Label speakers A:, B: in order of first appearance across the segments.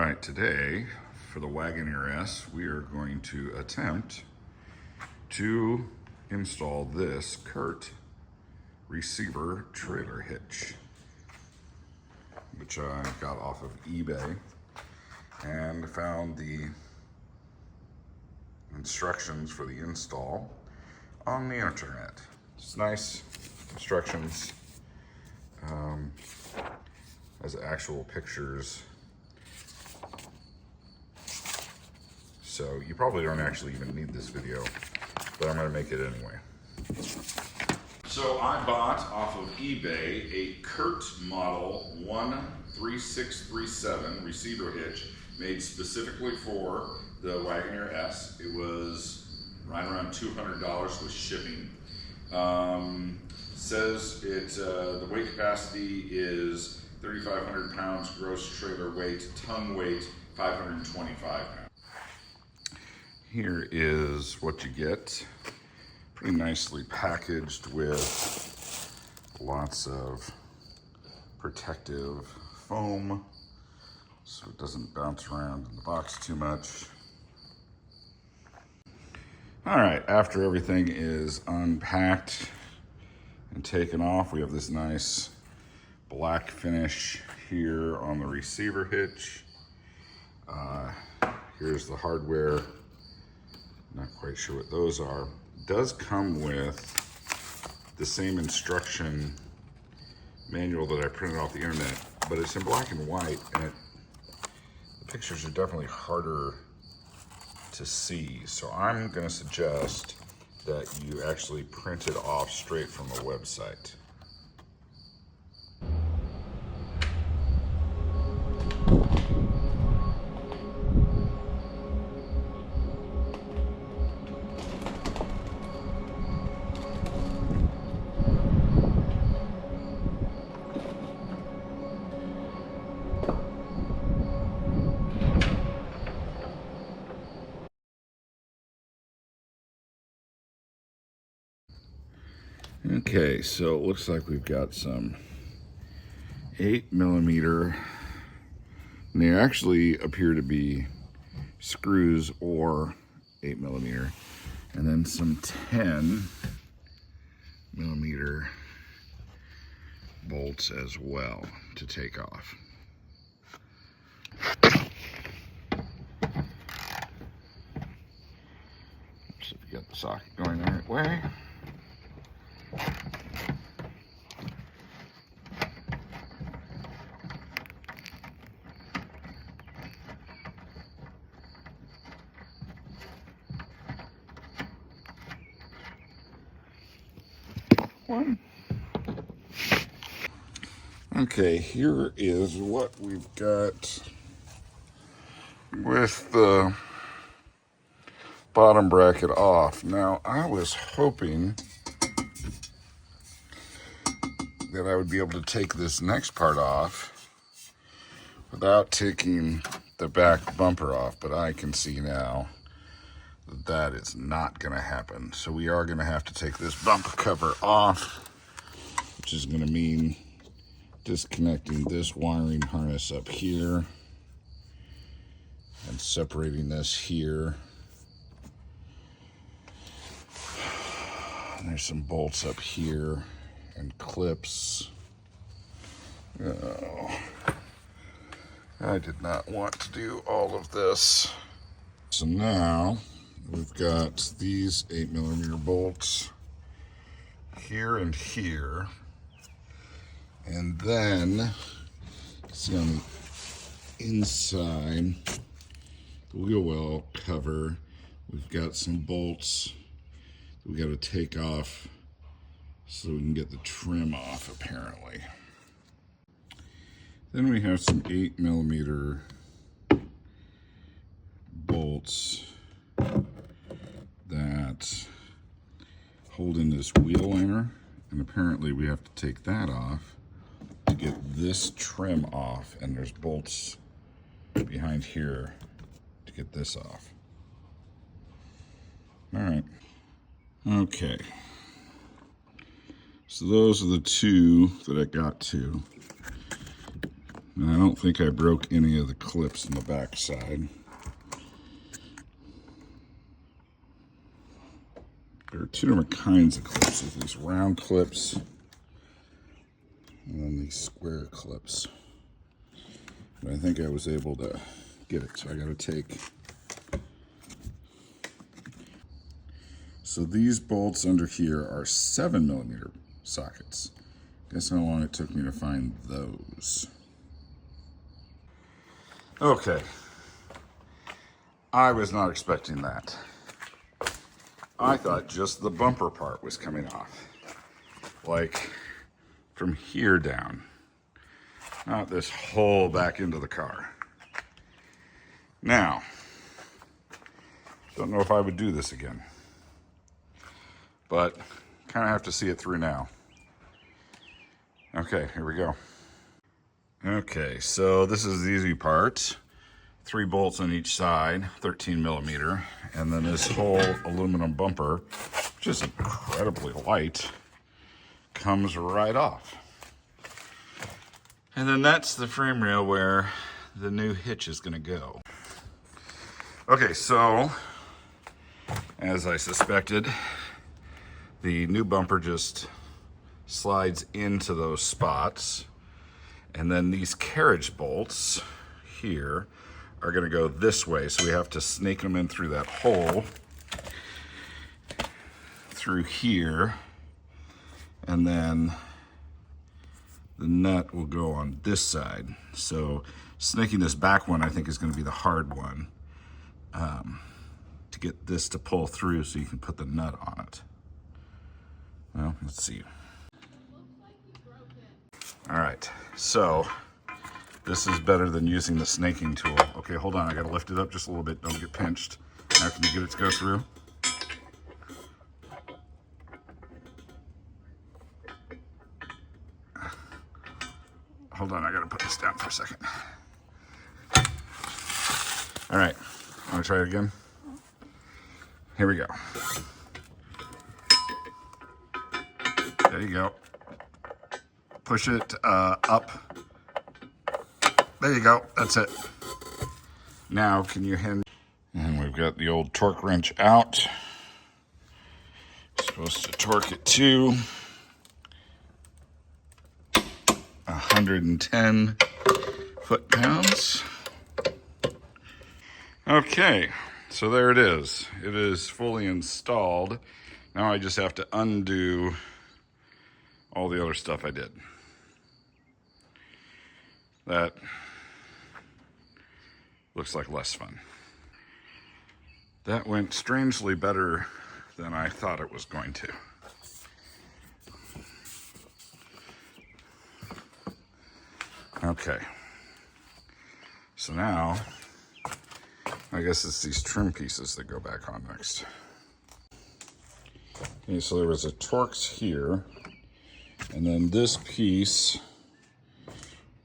A: right, today for the Wagoneer S, we are going to attempt to install this Curt Receiver trailer hitch, which I got off of eBay and found the instructions for the install on the internet. It's nice instructions, has actual pictures. So you probably don't actually even need this video, but I'm gonna make it anyway. So I bought off of eBay a Curt model 13637 receiver hitch made specifically for the Wagoneer S. It was right around $200 with shipping. Says the weight capacity is 3,500 pounds, gross trailer weight, tongue weight 525 pounds. Here is what you get. Pretty nicely packaged with lots of protective foam so it doesn't bounce around in the box too much. All right, after everything is unpacked and taken off, we have this nice black finish here on the receiver hitch. Here's the hardware. Not quite sure what those are. It does come with the same instruction manual that I printed off the internet, but it's in black and white, and the pictures are definitely harder to see. So I'm going to suggest that you actually print it off straight from the website. Okay, so it looks like we've got some 8mm, and they actually appear to be screws or 8mm, and then some 10mm bolts as well to take off. So if you got the socket going the right way. One. Okay, here is what we've got with the bottom bracket off. Now, I was hoping that I would be able to take this next part off without taking the back bumper off, but I can see now that that is not going to happen. So we are going to have to take this bumper cover off, which is going to mean disconnecting this wiring harness up here and separating this here. And there's some bolts up here and clips. Oh, I did not want to do all of this. So now we've got these 8mm bolts here and here. And then, see on the inside, the wheel well cover, we've got some bolts that we got to take off so we can get the trim off, apparently. Then we have some 8mm bolts that hold in this wheel liner, and apparently we have to take that off to get this trim off, and there's bolts behind here to get this off. All right. Okay. So those are the two that I got to. And I don't think I broke any of the clips in the back side. There are two different kinds of clips. There's these round clips and then these square clips. But I think I was able to get it, so I got to take. So these bolts under here are 7mm sockets. Guess how long it took me to find those. Okay. I was not expecting that. I thought just the bumper part was coming off. Like from here down. Not this hole back into the car. Now, don't know if I would do this again. But kind of have to see it through now. Okay, here we go. Okay, so this is the easy part. 3 bolts on each side, 13mm, and then this whole aluminum bumper, which is incredibly light, comes right off. And then that's the frame rail where the new hitch is gonna go. Okay, so, as I suspected, the new bumper just slides into those spots, and then these carriage bolts here are gonna go this way, so we have to snake them in through that hole, through here, and then the nut will go on this side. So snaking this back one, I think, is gonna be the hard one, to get this to pull through so you can put the nut on it. Well, let's see. All right, so this is better than using the snaking tool. Okay, hold on, I gotta lift it up just a little bit, don't get pinched. Now can you get it to go through? Hold on, I gotta put this down for a second. All right, wanna try it again? Here we go. There you go. Push it up. There you go, that's it. Now, can you hand... And we've got the old torque wrench out. Supposed to torque it to 110 foot-pounds. Okay, so there it is. It is fully installed. Now I just have to undo all the other stuff I did. That looks like less fun. That went strangely better than I thought it was going to. Okay. So now, I guess it's these trim pieces that go back on next. Okay, so there was a Torx here, and then this piece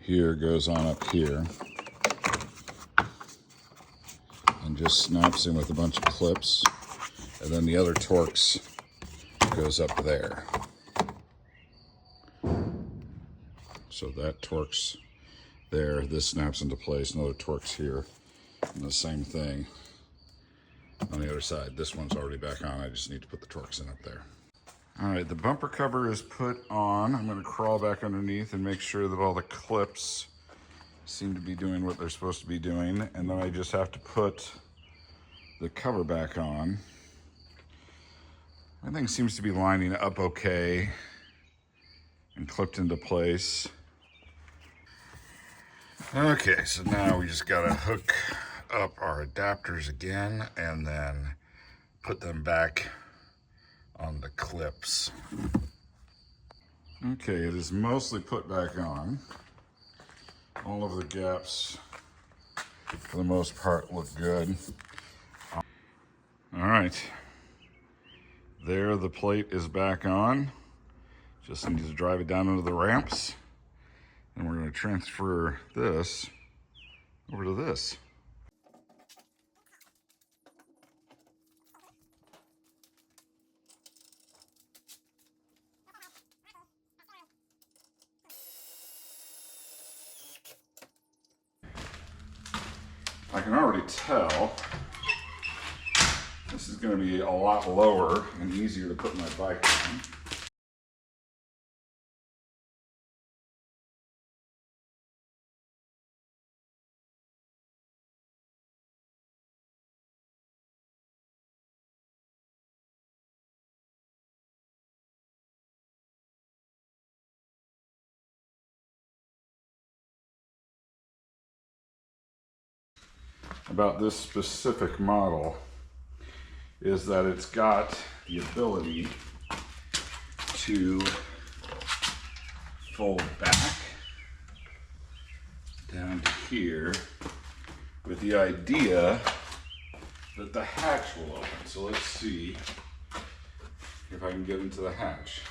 A: here goes on up here and just snaps in with a bunch of clips, and then the other Torx goes up there. So that Torx there, this snaps into place, another Torx here, and the same thing on the other side. This one's already back on, I just need to put the Torx in up there. All right, the bumper cover is put on. I'm gonna crawl back underneath and make sure that all the clips seem to be doing what they're supposed to be doing, and then I just have to put the cover back on. Everything seems to be lining up okay and clipped into place. Okay, so now we just gotta hook up our adapters again and then put them back on the clips. Okay, it is mostly put back on. All of the gaps, for the most part, look good. All right, there the plate is back on. Just need to drive it down into the ramps, and we're going to transfer this over to this. I can already tell this is going to be a lot lower and easier to put my bike on. About this specific model is that it's got the ability to fold back down to here with the idea that the hatch will open. So let's see if I can get into the hatch.